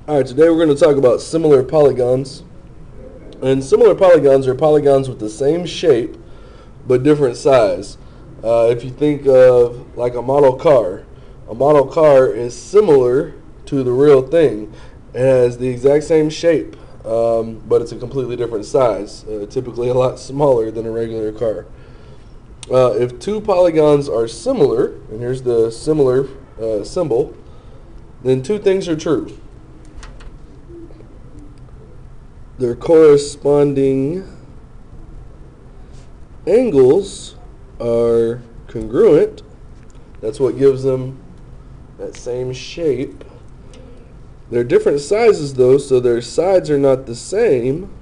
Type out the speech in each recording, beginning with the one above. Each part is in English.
Alright, today we're going to talk about similar polygons. And similar polygons are polygons with the same shape but different size. If you think of like a model car is similar to the real thing. It has the exact same shape, but it's a completely different size, typically a lot smaller than a regular car. If two polygons are similar, and here's the similar symbol, then two things are true. Their corresponding angles are congruent. That's what gives them that same shape. They're different sizes though, so their sides are not the same.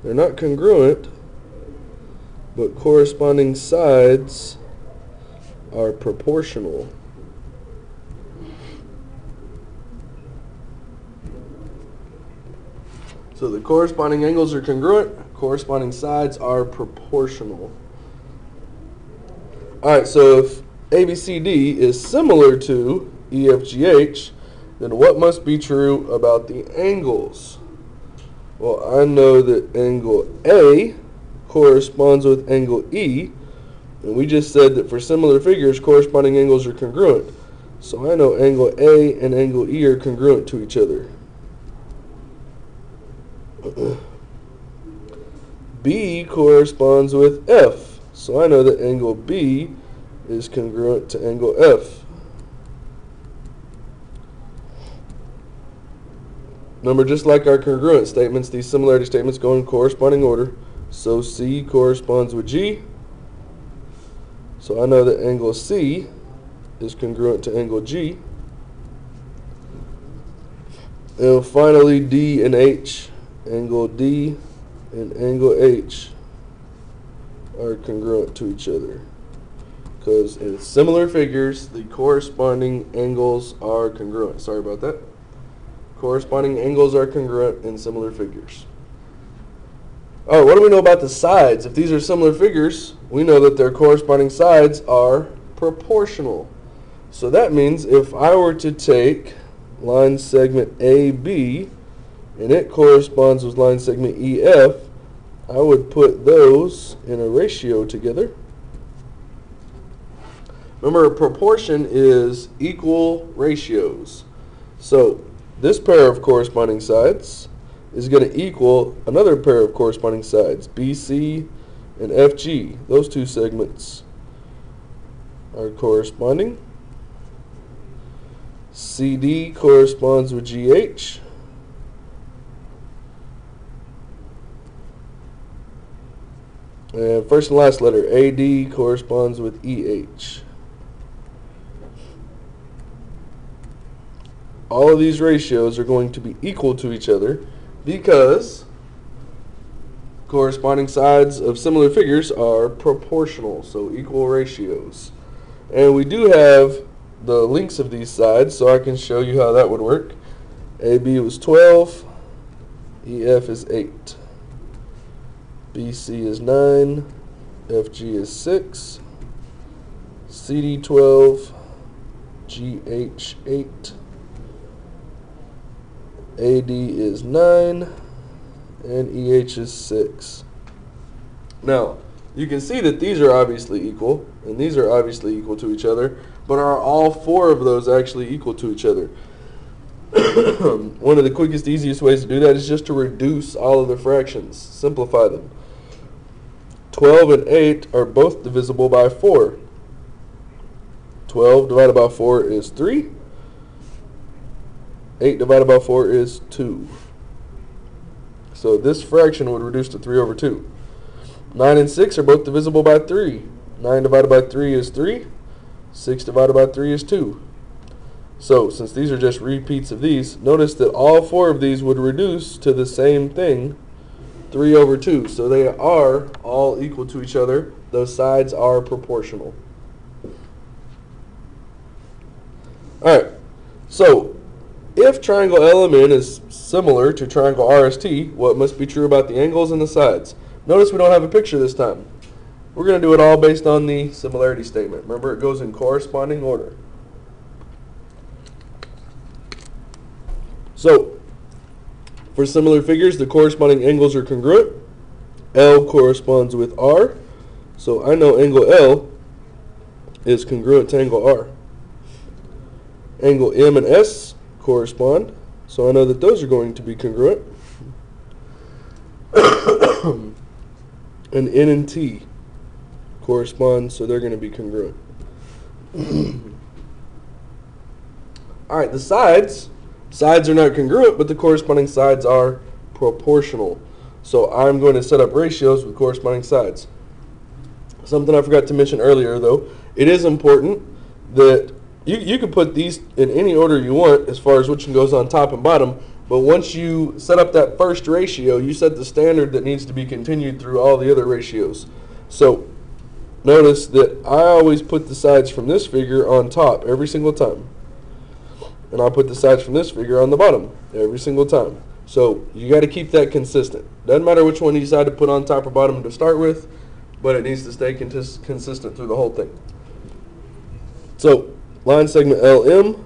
They're not congruent, but corresponding sides are proportional. So the corresponding angles are congruent, corresponding sides are proportional. Alright, so if ABCD is similar to EFGH, then what must be true about the angles? Well, I know that angle A corresponds with angle E, and we just said that for similar figures, corresponding angles are congruent. So I know angle A and angle E are congruent to each other. B corresponds with F, so I know that angle B is congruent to angle F. Remember, just like our congruent statements, these similarity statements go in corresponding order. So C corresponds with G, so I know that angle C is congruent to angle G. And finally, D and H. Angle D and angle H are congruent to each other, because in similar figures the corresponding angles are congruent. Sorry about that. Corresponding angles are congruent in similar figures. Alright, what do we know about the sides? If these are similar figures, we know that their corresponding sides are proportional. So that means if I were to take line segment AB and it corresponds with line segment EF, I would put those in a ratio together. Remember, a proportion is equal ratios. So this pair of corresponding sides is going to equal another pair of corresponding sides, BC and FG. Those two segments are corresponding. CD corresponds with GH. And first and last letter, AD corresponds with EH. All of these ratios are going to be equal to each other because corresponding sides of similar figures are proportional, so equal ratios. And we do have the links of these sides, so I can show you how that would work. AB was 12, EF is 8. BC is 9, FG is 6, CD 12, GH 8, AD is 9, and EH is 6. Now, you can see that these are obviously equal, and these are obviously equal to each other, but are all four of those actually equal to each other? One of the quickest, easiest ways to do that is just to reduce all of the fractions, simplify them. 12 and 8 are both divisible by 4. 12 divided by 4 is 3. 8 divided by 4 is 2. So this fraction would reduce to 3 over 2. 9 and 6 are both divisible by 3. 9 divided by 3 is 3. 6 divided by 3 is 2. So since these are just repeats of these, notice that all four of these would reduce to the same thing, 3 over 2. So they are all equal to each other. Those sides are proportional. Alright, so if triangle LMN is similar to triangle RST, what must be true about the angles and the sides? Notice we don't have a picture this time. We're going to do it all based on the similarity statement. Remember, it goes in corresponding order. So For similar figures, the corresponding angles are congruent. L corresponds with R, so I know angle L is congruent to angle R. Angle M and S correspond, so I know that those are going to be congruent. And N and T correspond, so they're going to be congruent. All right, the sides. Sides are not congruent, but the corresponding sides are proportional. So I'm going to set up ratios with corresponding sides. Something I forgot to mention earlier, though, it is important that you can put these in any order you want as far as which one goes on top and bottom, but once you set up that first ratio, you set the standard that needs to be continued through all the other ratios. So notice that I always put the sides from this figure on top every single time. And I'll put the sides from this figure on the bottom every single time. So you got to keep that consistent. Doesn't matter which one you decide to put on top or bottom to start with, but it needs to stay consistent through the whole thing. So line segment LM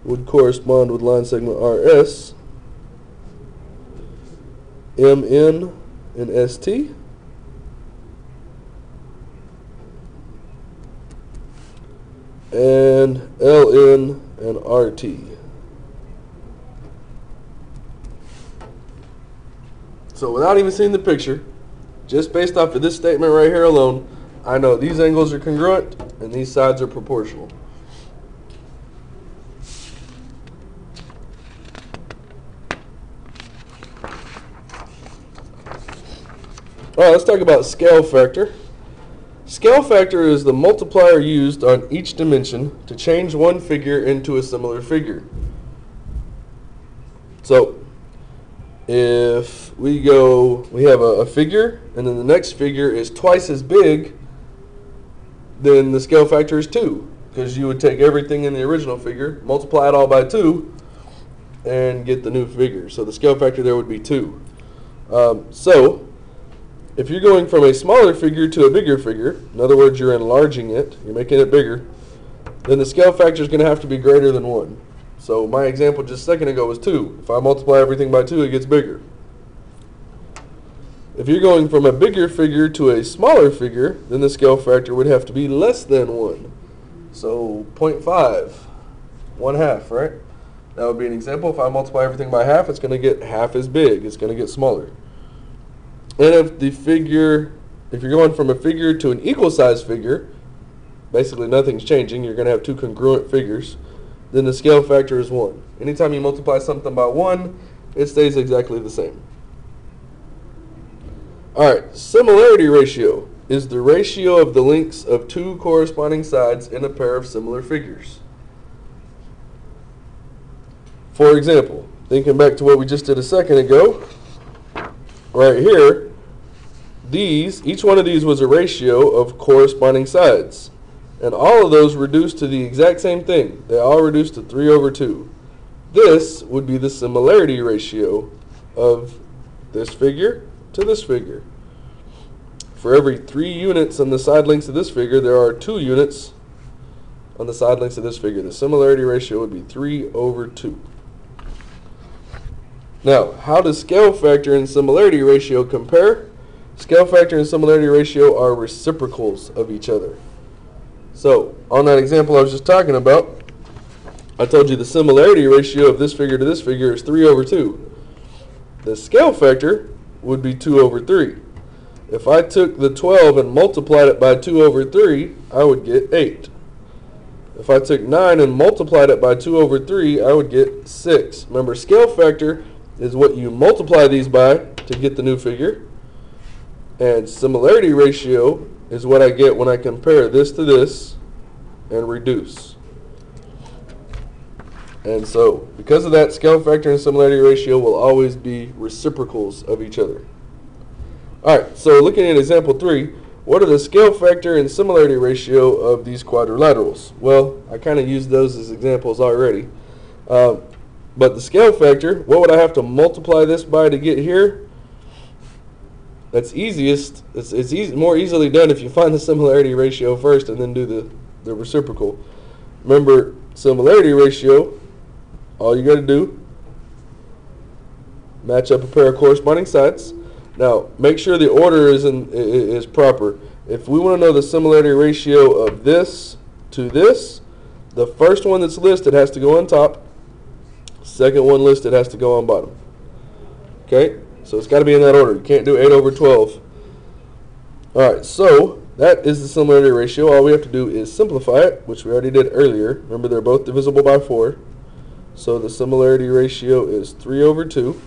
would correspond with line segment RS, MN and ST, and LN and RT. So without even seeing the picture, just based off of this statement right here alone, I know these angles are congruent and these sides are proportional. All right, let's talk about scale factor. Scale factor is the multiplier used on each dimension to change one figure into a similar figure. So if we have a figure and then the next figure is twice as big, then the scale factor is 2, because you would take everything in the original figure, multiply it all by 2, and get the new figure. So the scale factor there would be 2. So if you're going from a smaller figure to a bigger figure, in other words, you're enlarging it, you're making it bigger, then the scale factor is going to have to be greater than 1. So my example just a second ago was 2. If I multiply everything by 2, it gets bigger. If you're going from a bigger figure to a smaller figure, then the scale factor would have to be less than 1. So 0.5, 1/2, right? That would be an example. If I multiply everything by half, it's going to get half as big. It's going to get smaller. And if you're going from a figure to an equal size figure, basically nothing's changing, you're going to have 2 congruent figures, then the scale factor is 1. Anytime you multiply something by 1, it stays exactly the same. Alright, similarity ratio is the ratio of the lengths of 2 corresponding sides in a pair of similar figures. For example, thinking back to what we just did a second ago, right here, each one of these was a ratio of corresponding sides. And all of those reduced to the exact same thing. They all reduced to 3/2. This would be the similarity ratio of this figure to this figure. For every 3 units on the side lengths of this figure, there are 2 units on the side lengths of this figure. The similarity ratio would be 3/2. Now, how does scale factor and similarity ratio compare? Scale factor and similarity ratio are reciprocals of each other. So, on that example I was just talking about, I told you the similarity ratio of this figure to this figure is 3/2. The scale factor would be 2/3. If I took the 12 and multiplied it by 2/3, I would get 8. If I took 9 and multiplied it by 2/3, I would get 6. Remember, scale factor is what you multiply these by to get the new figure. And similarity ratio is what I get when I compare this to this and reduce. And so, because of that, scale factor and similarity ratio will always be reciprocals of each other. Alright, so looking at example 3, what are the scale factor and similarity ratio of these quadrilaterals? Well, I kind of used those as examples already. But the scale factor, what would I have to multiply this by to get here? That's easiest. It's more easily done if you find the similarity ratio first and then do the reciprocal. Remember, similarity ratio, all you got to do match up a pair of corresponding sides. Now, make sure the order is proper. If we want to know the similarity ratio of this to this, the first one that's listed has to go on top. Second one listed has to go on bottom. Okay? So it's got to be in that order. You can't do 8 over 12. All right, so that is the similarity ratio. All we have to do is simplify it, which we already did earlier. Remember, they're both divisible by 4. So the similarity ratio is 3 over 2.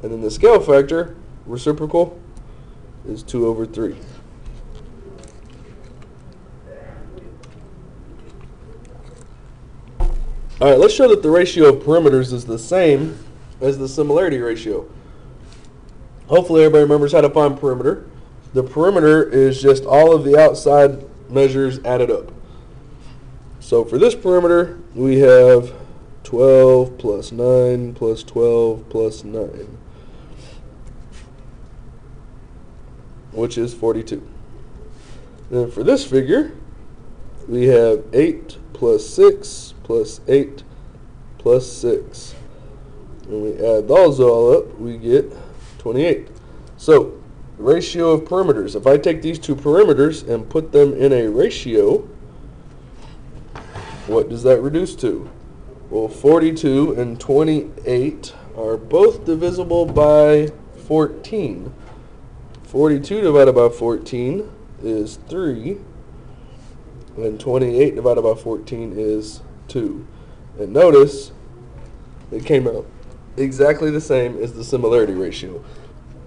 And then the scale factor, reciprocal, is 2 over 3. All right, let's show that the ratio of perimeters is the same as the similarity ratio. Hopefully everybody remembers how to find perimeter. The perimeter is just all of the outside measures added up. So for this perimeter, we have 12 plus 9 plus 12 plus 9, which is 42. Then for this figure, we have 8 plus 6 plus 8 plus 6. And we add those all up, we get 28. So the ratio of perimeters. If I take these two perimeters and put them in a ratio, what does that reduce to? Well, 42 and 28 are both divisible by 14. 42 divided by 14 is 3, and 28 divided by 14 is 2. And notice it came out exactly the same as the similarity ratio.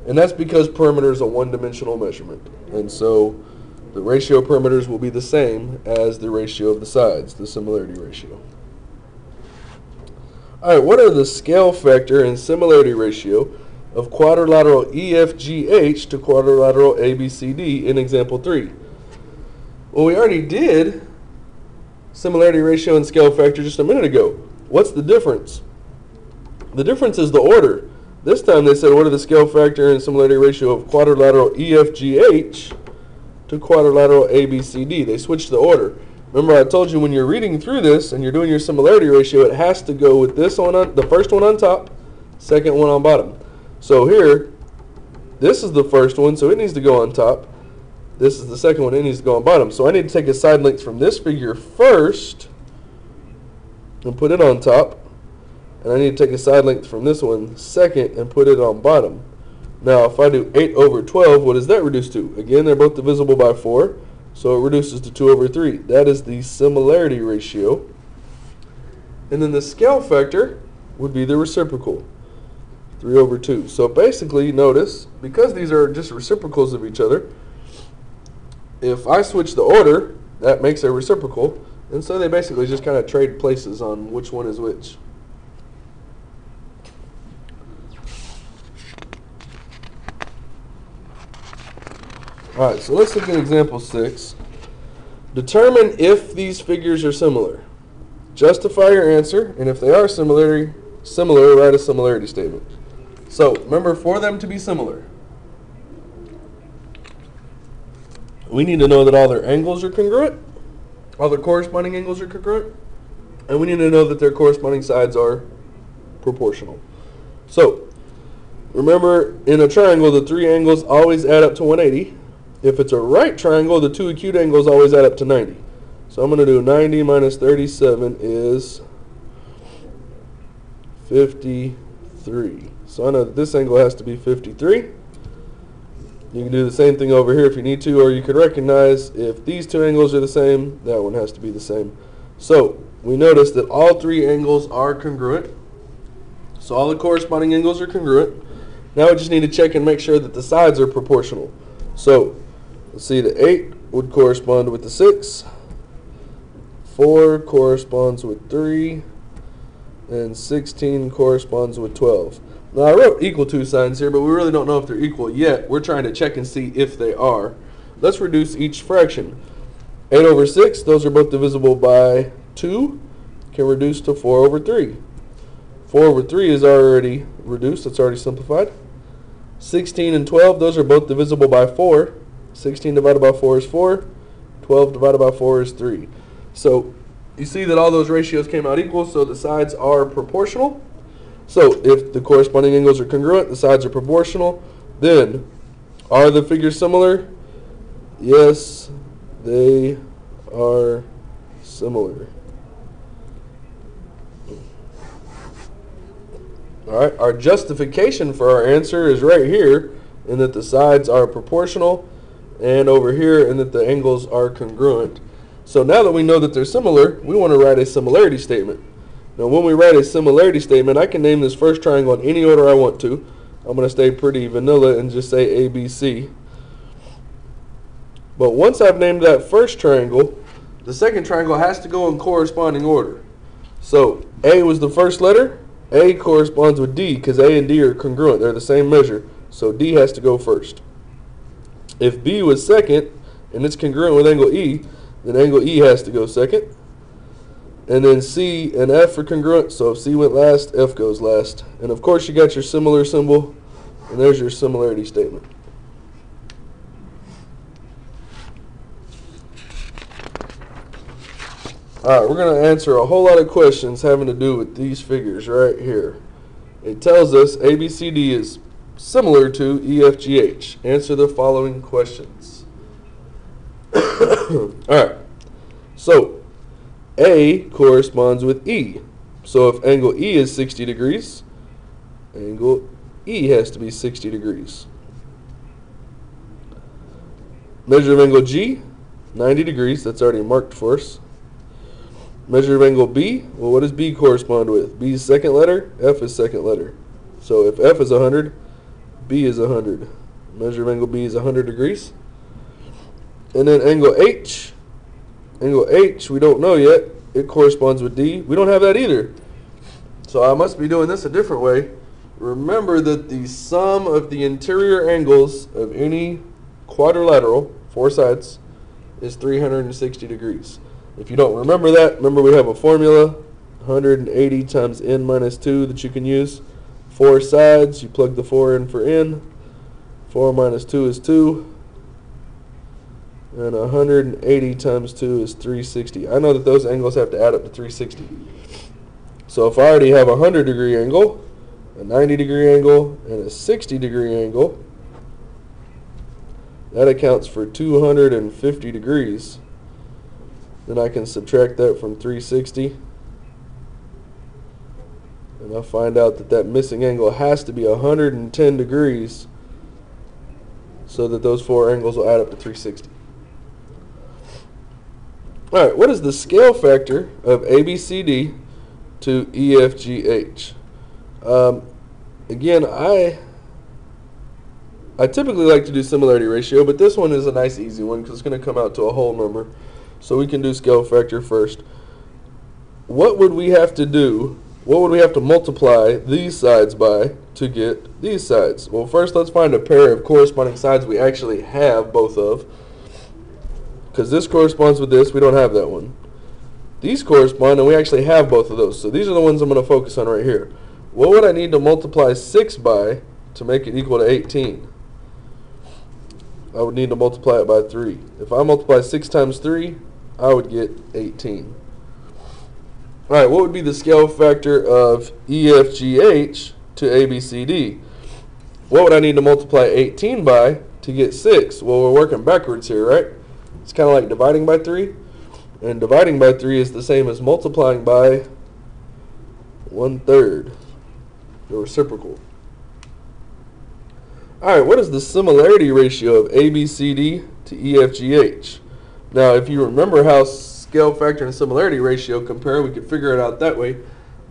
And that's because perimeter is a one-dimensional measurement. And so the ratio of perimeters will be the same as the ratio of the sides, the similarity ratio. All right, what are the scale factor and similarity ratio of quadrilateral EFGH to quadrilateral ABCD in example 3? Well, we already did similarity ratio and scale factor just a minute ago. What's the difference? The difference is the order. This time they said, what are the scale factor and similarity ratio of quadrilateral EFGH to quadrilateral ABCD? They switched the order. Remember, I told you when you're reading through this and you're doing your similarity ratio, it has to go with this one on the first one on top, second one on bottom. So here, this is the first one, so it needs to go on top. This is the second one, it needs to go on bottom. So I need to take a side length from this figure first and put it on top. And I need to take a side length from this one second and put it on bottom. Now, if I do 8 over 12, what does that reduce to? Again, they're both divisible by 4, so it reduces to 2 over 3. That is the similarity ratio. And then the scale factor would be the reciprocal, 3 over 2. So basically, notice, because these are just reciprocals of each other, if I switch the order, that makes a reciprocal. And so they basically just kind of trade places on which one is which. All right, so let's look at example 6. Determine if these figures are similar. Justify your answer, and if they are similar, write a similarity statement. So remember, for them to be similar, we need to know that all their angles are congruent, all their corresponding angles are congruent, and we need to know that their corresponding sides are proportional. So remember, in a triangle, the three angles always add up to 180. If it's a right triangle, the two acute angles always add up to 90. So I'm going to do 90 minus 37 is 53. So I know that this angle has to be 53. You can do the same thing over here if you need to, or you could recognize if these two angles are the same, that one has to be the same. So we notice that all three angles are congruent. So all the corresponding angles are congruent. Now we just need to check and make sure that the sides are proportional. So let's see, the 8 would correspond with the 6. 4 corresponds with 3. And 16 corresponds with 12. Now I wrote equal to signs here, but we really don't know if they're equal yet. We're trying to check and see if they are. Let's reduce each fraction. 8 over 6, those are both divisible by 2, can reduce to 4 over 3. 4 over 3 is already reduced, it's already simplified. 16 and 12, those are both divisible by 4. 16 divided by 4 is 4. 12 divided by 4 is 3. So you see that all those ratios came out equal, so the sides are proportional. So if the corresponding angles are congruent, the sides are proportional, then are the figures similar? Yes, they are similar. All right, our justification for our answer is right here, in that the sides are proportional, and over here in that the angles are congruent. So now that we know that they're similar, we want to write a similarity statement. Now when we write a similarity statement, I can name this first triangle in any order I want to. I'm going to stay pretty vanilla and just say ABC. But once I've named that first triangle, the second triangle has to go in corresponding order. So A was the first letter. A corresponds with D because A and D are congruent. They're the same measure. So D has to go first. If B was second and it's congruent with angle E, then angle E has to go second. And then C and F are congruent. So if C went last, F goes last. And of course you got your similar symbol. And there's your similarity statement. Alright, we're going to answer a whole lot of questions having to do with these figures right here. It tells us ABCD is similar to EFGH. Answer the following questions. Alright, so A corresponds with E. So if angle E is 60 degrees, angle E has to be 60 degrees. Measure of angle G, 90 degrees. That's already marked for us. Measure of angle B, well, what does B correspond with? B is second letter, F is second letter. So if F is 100, B is 100. Measure of angle B is 100 degrees. And then angle H, we don't know yet. It corresponds with D. We don't have that either. So I must be doing this a different way. Remember that the sum of the interior angles of any quadrilateral, four sides, is 360 degrees. If you don't remember that, remember we have a formula, 180 times n minus 2 that you can use. Four sides, you plug the 4 in for n. 4 minus 2 is 2. And 180 times 2 is 360. I know that those angles have to add up to 360. So if I already have a 100-degree angle, a 90-degree angle, and a 60-degree angle, that accounts for 250 degrees. Then I can subtract that from 360. And I'll find out that that missing angle has to be 110 degrees so that those four angles will add up to 360. Alright, what is the scale factor of ABCD to EFGH? Again, I typically like to do similarity ratio, but this one is a nice easy one because it's going to come out to a whole number. So we can do scale factor first. What would we have to do? What would we have to multiply these sides by to get these sides? Well, first let's find a pair of corresponding sides we actually have both of. Because this corresponds with this, we don't have that one. These correspond, and we actually have both of those. So these are the ones I'm going to focus on right here. What would I need to multiply 6 by to make it equal to 18? I would need to multiply it by 3. If I multiply 6 times 3, I would get 18. Alright, what would be the scale factor of EFGH to ABCD? What would I need to multiply 18 by to get 6? Well, we're working backwards here, right? It's kind of like dividing by 3. And dividing by 3 is the same as multiplying by 1/3, the reciprocal. Alright, what is the similarity ratio of ABCD to EFGH? Now, if you remember how scale factor and similarity ratio compare, we could figure it out that way.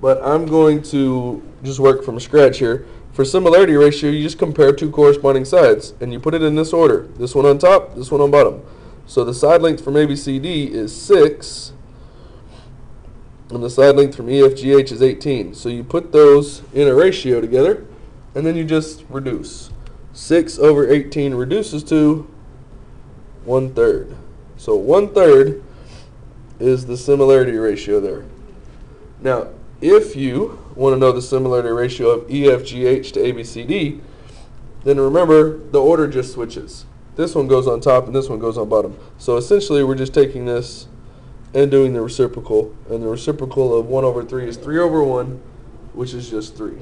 But I'm going to just work from scratch here. For similarity ratio, you just compare two corresponding sides, and you put it in this order. This one on top, this one on bottom. So the side length from ABCD is 6, and the side length from EFGH is 18. So you put those in a ratio together, and then you just reduce. 6 over 18 reduces to 1/3. So 1/3 is the similarity ratio there. Now, if you want to know the similarity ratio of EFGH to ABCD, then remember the order just switches. This one goes on top and this one goes on bottom. So essentially we're just taking this and doing the reciprocal. And the reciprocal of 1/3 is 3/1, which is just 3.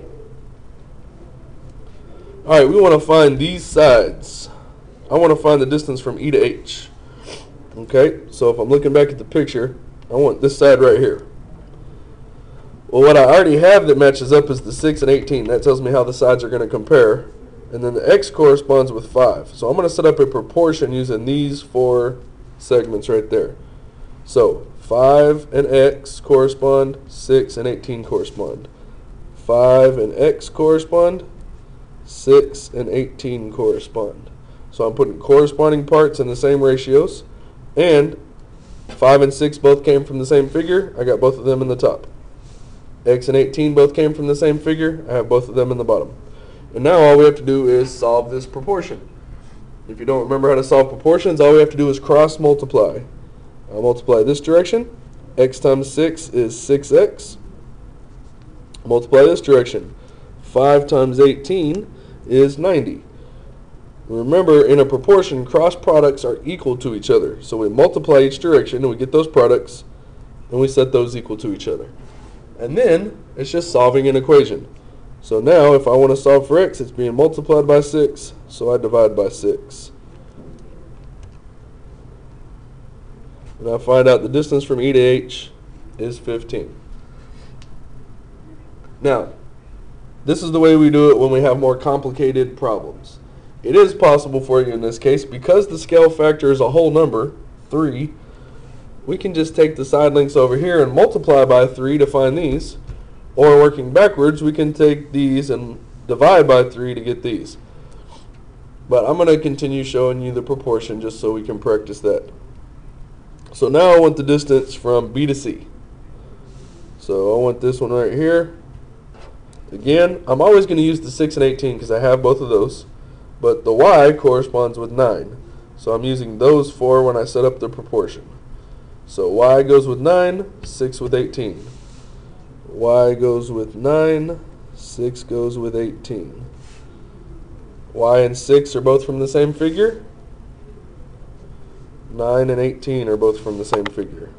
Alright, we want to find these sides. I want to find the distance from E to H. Okay, so if I'm looking back at the picture, I want this side right here. Well, what I already have that matches up is the 6 and 18. That tells me how the sides are going to compare. And then the x corresponds with 5. So I'm going to set up a proportion using these 4 segments right there. So 5 and x correspond, 6 and 18 correspond. 5 and x correspond, 6 and 18 correspond. So I'm putting corresponding parts in the same ratios. And 5 and 6 both came from the same figure. I got both of them in the top. X and 18 both came from the same figure. I have both of them in the bottom. And now all we have to do is solve this proportion. If you don't remember how to solve proportions, all we have to do is cross multiply. I'll multiply this direction. X times 6 is 6x. Multiply this direction. 5 times 18 is 90. Remember, in a proportion, cross products are equal to each other. So we multiply each direction and we get those products and we set those equal to each other. And then it's just solving an equation. So now if I want to solve for x, it's being multiplied by 6, so I divide by 6. And I find out the distance from E to H is 15. Now, this is the way we do it when we have more complicated problems. It is possible for you in this case, because the scale factor is a whole number, 3, we can just take the side lengths over here and multiply by 3 to find these. Or working backwards, we can take these and divide by 3 to get these. But I'm going to continue showing you the proportion just so we can practice that. So now I want the distance from B to C. So I want this one right here. Again, I'm always going to use the 6 and 18 because I have both of those. But the y corresponds with 9. So I'm using those 4 when I set up the proportion. So y goes with 9, 6 with 18. Y goes with 9, 6 goes with 18. Y and 6 are both from the same figure. 9 and 18 are both from the same figure.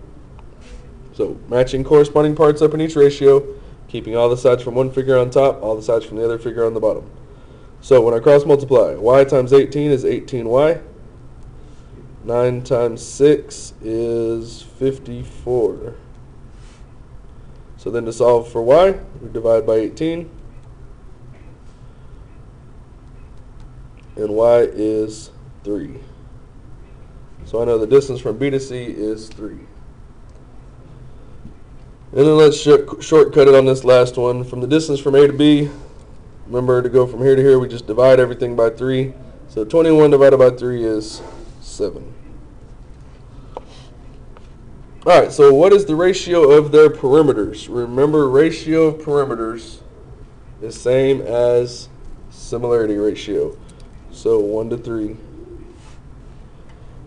So matching corresponding parts up in each ratio, keeping all the sides from one figure on top, all the sides from the other figure on the bottom. So when I cross multiply, y times 18 is 18y. 9 times 6 is 54. So then to solve for y, we divide by 18. And y is 3. So I know the distance from B to C is 3. And then let's shortcut it on this last one. From the distance from A to B, remember to go from here to here, we just divide everything by 3. So 21 divided by 3 is 7. Alright, so what is the ratio of their perimeters? Remember, ratio of perimeters is same as similarity ratio. So 1 to 3.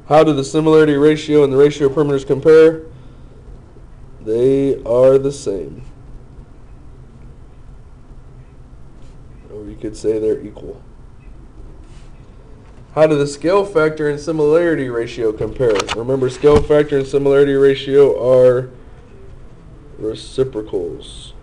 How do the similarity ratio and the ratio of perimeters compare? They are the same. Or you could say they're equal. How do the scale factor and similarity ratio compare? Remember, scale factor and similarity ratio are reciprocals.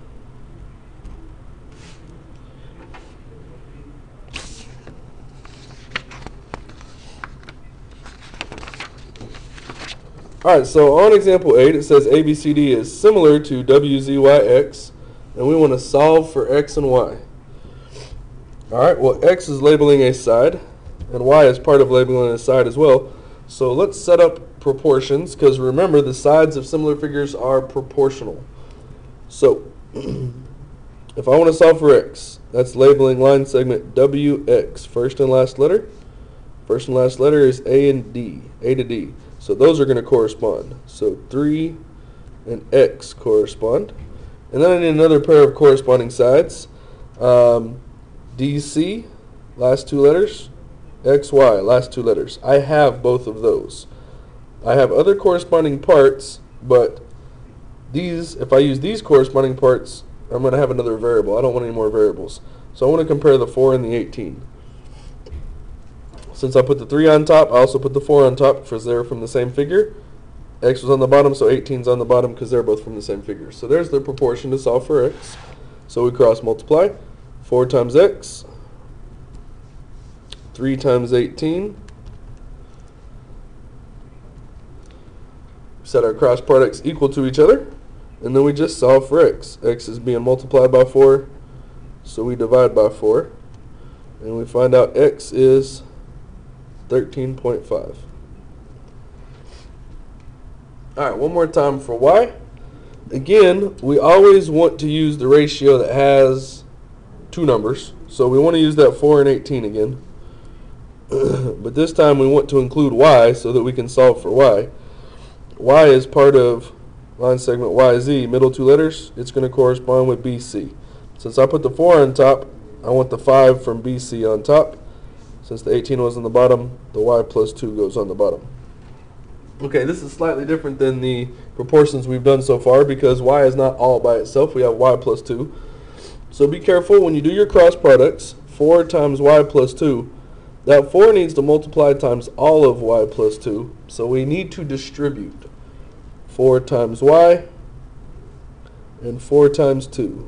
Alright, so on example 8, it says ABCD is similar to WZYX, and we want to solve for X and Y. Alright, well, X is labeling a side, and Y is part of labeling a side as well. So let's set up proportions, because remember, the sides of similar figures are proportional. So, if I want to solve for X, that's labeling line segment WX, first and last letter. First and last letter is A and D, A to D. So those are going to correspond. So 3 and X correspond. And then I need another pair of corresponding sides. DC, last 2 letters. XY, last 2 letters. I have both of those. I have other corresponding parts, but these, if I use these corresponding parts, I'm going to have another variable. I don't want any more variables. So I want to compare the 4 and the 18. Since I put the 3 on top, I also put the 4 on top because they're from the same figure. X was on the bottom, so 18's on the bottom because they're both from the same figure. So there's the proportion to solve for X. So we cross multiply. 4 times x, 3 times 18. Set our cross products equal to each other, and then we just solve for x. X is being multiplied by 4, so we divide by 4, and we find out x is 13.5. Alright, one more time for y. Again, we always want to use the ratio that has two numbers, so we want to use that 4 and 18 again. But this time we want to include y so that we can solve for y. Y is part of line segment YZ, middle two letters. It's going to correspond with BC. Since I put the 4 on top, I want the 5 from BC on top. Since the 18 was on the bottom, the y plus 2 goes on the bottom. Okay, this is slightly different than the proportions we've done so far because y is not all by itself. We have y plus 2. So be careful when you do your cross products. 4 times y plus 2. That 4 needs to multiply times all of y plus 2. So we need to distribute 4 times y and 4 times 2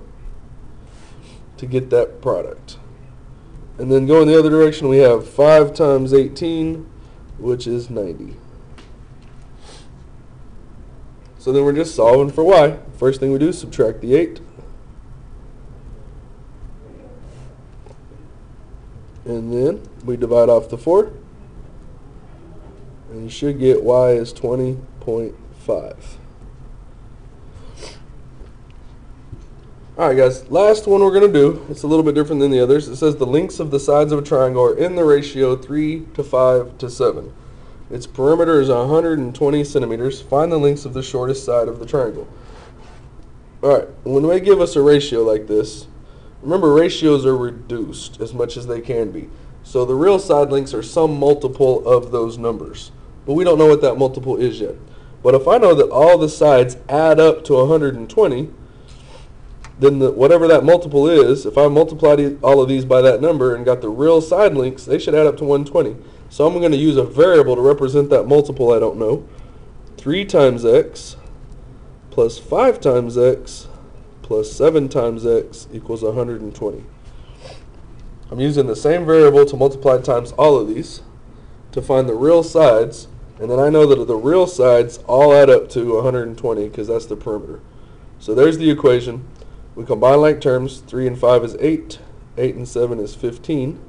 to get that product. And then go in the other direction, we have 5 times 18, which is 90. So then we're just solving for y. First thing we do is subtract the 8. And then we divide off the 4. And you should get y is 20.5. Alright guys, last one we're going to do, it's a little bit different than the others. It says the lengths of the sides of a triangle are in the ratio 3 to 5 to 7. Its perimeter is 120 centimeters. Find the lengths of the shortest side of the triangle. Alright, when they give us a ratio like this, remember ratios are reduced as much as they can be. So the real side lengths are some multiple of those numbers. But we don't know what that multiple is yet. But if I know that all the sides add up to 120, then whatever that multiple is, if I multiplied all of these by that number and got the real side lengths, they should add up to 120. So I'm going to use a variable to represent that multiple I don't know. 3 times x plus 5 times x plus 7 times x equals 120. I'm using the same variable to multiply times all of these to find the real sides, and then I know that the real sides all add up to 120 because that's the perimeter. So there's the equation. We combine like terms. 3 and 5 is 8. 8 and 7 is 15.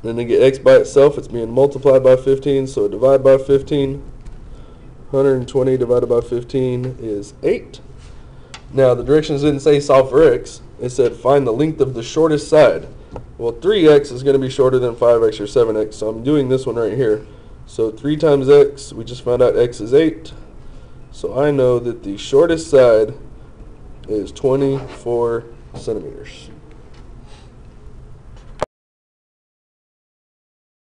Then to get x by itself, it's being multiplied by 15, so divide by 15. 120 divided by 15 is 8. Now the directions didn't say solve for x. It said find the length of the shortest side. Well, 3x is going to be shorter than 5x or 7x, so I'm doing this one right here. So 3 times x, we just found out x is 8. So I know that the shortest side is 24 centimeters.